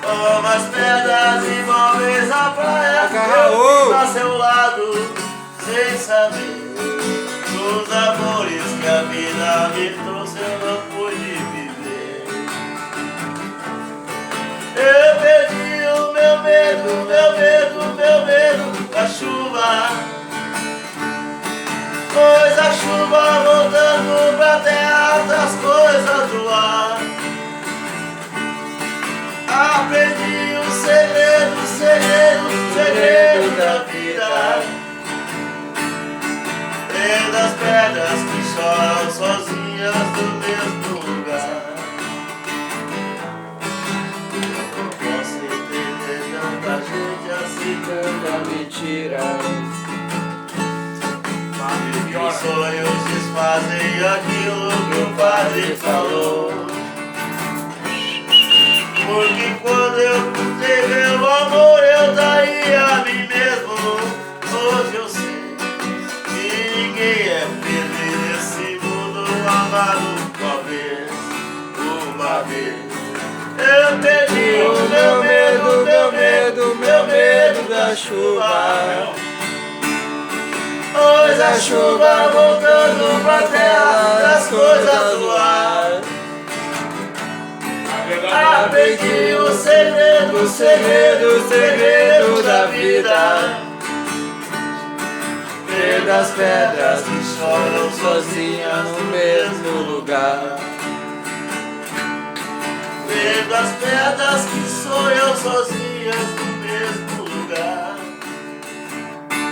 Como as pedras imóveis à praia, Agarrou. eu a seu lado, sem saber. Os amores que a vida me trouxe eu não pude viver. Eu perdi o meu medo, meu medo, meu medo da chuva. Pois a chuva voltando pra terra das coisas do ar. Aprendi o segredo, segredo, segredo da vida. Vendo as pedras que choram sozinhas no mesmo lugar. Não posso entender tanta gente assim, tanta mentira. Os sonhos desfazem aquilo que o padre falou. Porque quando eu contei meu amor, eu daria a mim mesmo. Hoje eu sei que ninguém é feliz nesse mundo, amado uma vez. Eu perdi o meu medo, meu medo, meu medo da chuva. Pois a chuva voltando pra terra das coisas do ar. Aprendi o segredo, o segredo, o segredo da vida. Vendo as pedras que choram sozinhas no mesmo lugar. Vendo as pedras que sonham sozinhas no mesmo lugar.